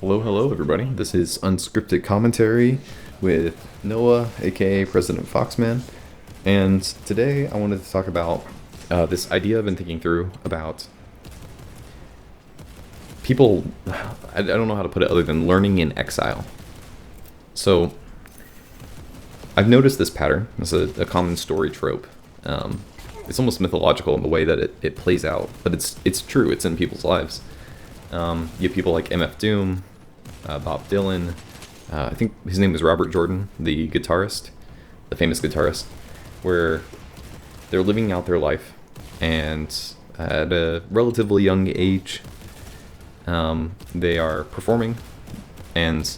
Hello, everybody. This is Unscripted Commentary with Noah, aka President Foxman. And today I wanted to talk about this idea I've been thinking through about people, I don't know how to put it other than learning in exile. So, I've noticed this pattern. It's a common story trope. It's almost mythological in the way that it plays out, but it's true. It's in people's lives. You have people like MF Doom, Bob Dylan, I think his name was Robert Jordan, the guitarist, the famous guitarist, where they're living out their life, and at a relatively young age, they are performing, and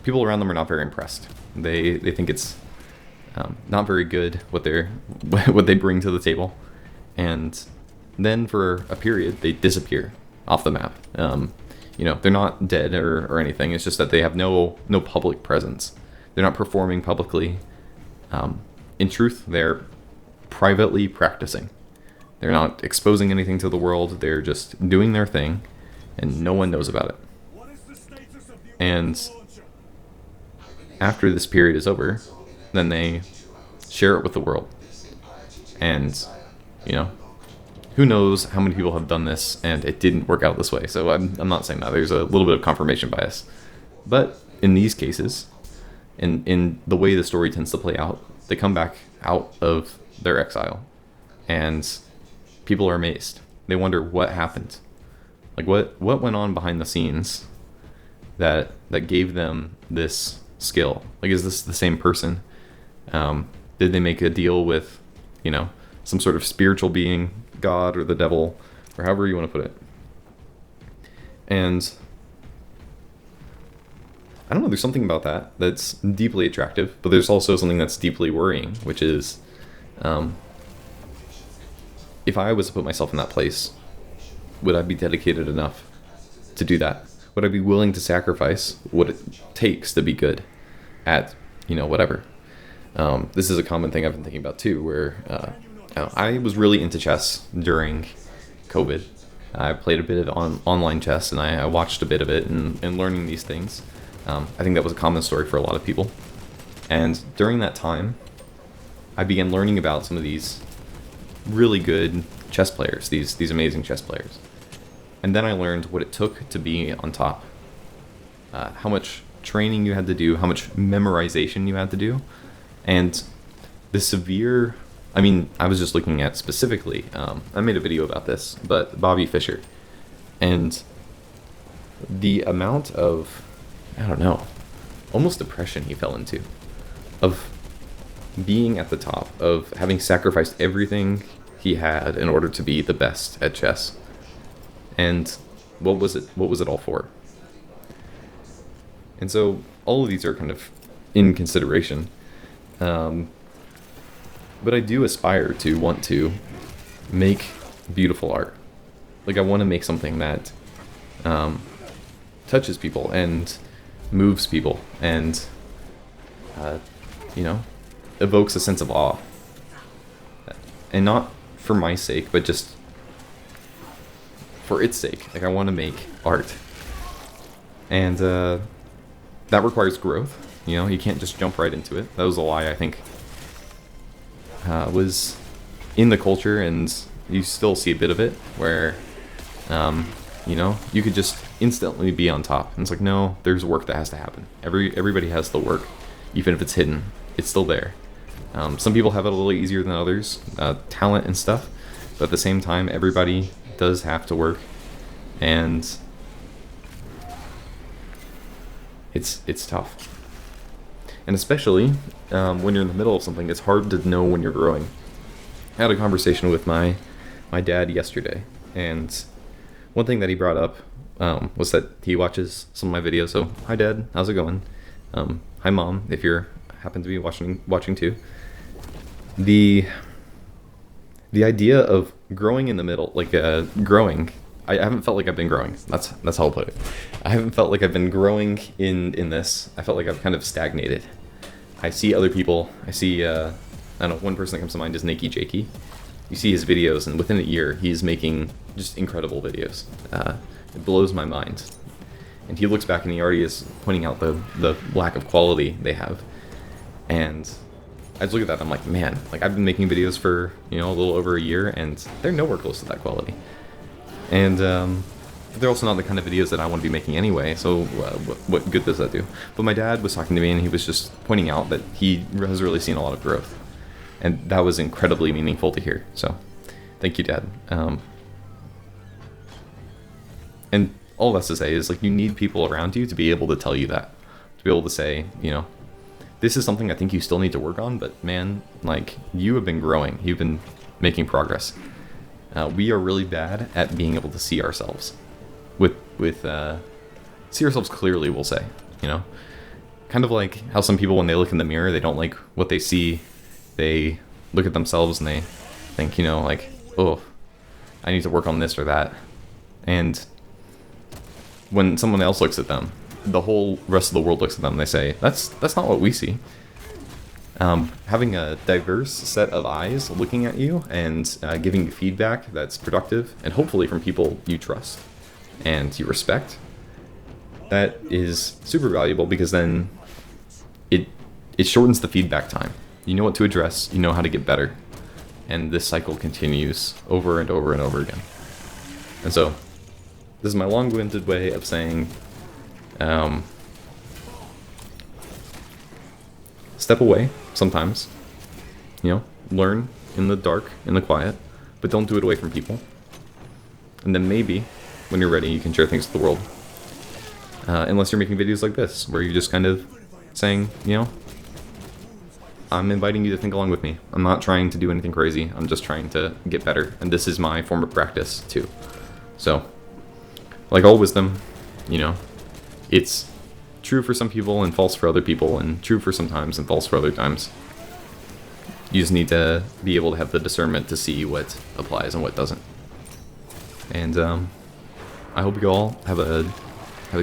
people around them are not very impressed. They think it's not very good what they bring to the table, and then for a period they disappear off the map. They're not dead or anything. It's just that they have no public presence. They're not performing publicly. In truth, they're privately practicing. They're not exposing anything to the world. They're just doing their thing, and no one knows about it. And after this period is over, then they share it with the world. And, who knows how many people have done this and it didn't work out this way. So I'm not saying that. There's a little bit of confirmation bias. But in these cases, in the way the story tends to play out, they come back out of their exile and people are amazed. They wonder what happened. Like what went on behind the scenes that gave them this skill? Like, is this the same person? Did they make a deal with, some sort of spiritual being, God or the devil, or however you want to put it? And I don't know, there's something about that that's deeply attractive, but there's also something that's deeply worrying, which is if I was to put myself in that place, would I be dedicated enough to do that? Would I be willing to sacrifice what it takes to be good at, whatever? This is a common thing I've been thinking about too, where I was really into chess during COVID. I played a bit of online chess, and I watched a bit of it and learning these things. I think that was a common story for a lot of people. And during that time, I began learning about some of these really good chess players, these amazing chess players. And then I learned what it took to be on top. How much training you had to do, how much memorization you had to do, and the severe... I was just looking at specifically, I made a video about this, but Bobby Fischer, and the amount of, almost depression he fell into, of being at the top, of having sacrificed everything he had in order to be the best at chess. And what was it all for? And so all of these are kind of in consideration. But I do aspire to want to make beautiful art. Like, I want to make something that touches people and moves people and, evokes a sense of awe. And not for my sake, but just for its sake. Like, I want to make art. And that requires growth. You can't just jump right into it. That was a lie, I think. Was in the culture, and you still see a bit of it where you could just instantly be on top, and it's like, no, there's work that has to happen. Everybody has the work, even if it's hidden, it's still there. Some people have it a little easier than others, talent and stuff, but at the same time, everybody does have to work, and it's tough. And especially when you're in the middle of something, it's hard to know when you're growing. I had a conversation with my dad yesterday, and one thing that he brought up was that he watches some of my videos. So, hi Dad, how's it going? Hi Mom, if you're happen to be watching too. The idea of growing in the middle, like growing. I haven't felt like I've been growing. That's how I'll put it. I haven't felt like I've been growing in this. I felt like I've kind of stagnated. I see other people. I see, one person that comes to mind is Nakey Jakey. You see his videos, and within a year, he's making just incredible videos. It blows my mind. And he looks back and he already is pointing out the lack of quality they have. And I just look at that and I'm like, man, like I've been making videos for, a little over a year and they're nowhere close to that quality. And they're also not the kind of videos that I want to be making anyway, so what good does that do? But my dad was talking to me and he was just pointing out that he has really seen a lot of growth. And that was incredibly meaningful to hear. So thank you, Dad. And all that's to say is, like, you need people around you to be able to tell you that. To be able to say, this is something I think you still need to work on, but man, like, you have been growing. You've been making progress. We are really bad at being able to see ourselves. See ourselves clearly, we'll say, Kind of like how some people, when they look in the mirror, they don't like what they see. They look at themselves and they think, like, oh, I need to work on this or that. And when someone else looks at them, the whole rest of the world looks at them and they say, that's not what we see. Having a diverse set of eyes looking at you and giving you feedback that's productive and hopefully from people you trust and you respect, that is super valuable, because then it shortens the feedback time. You know what to address, you know how to get better, and this cycle continues over and over and over again. And so this is my long-winded way of saying, step away sometimes, learn in the dark, in the quiet, but don't do it away from people. And then maybe when you're ready, you can share things with the world. Unless you're making videos like this, where you're just kind of saying, I'm inviting you to think along with me. I'm not trying to do anything crazy. I'm just trying to get better. And this is my form of practice too. So, like all wisdom, it's true for some people and false for other people, and true for some times and false for other times. You just need to be able to have the discernment to see what applies and what doesn't. And I hope you all have a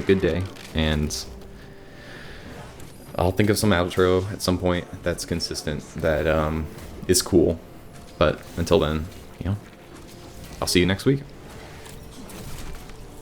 good day, and I'll think of some outro at some point that's consistent, that is cool. But until then, I'll see you next week.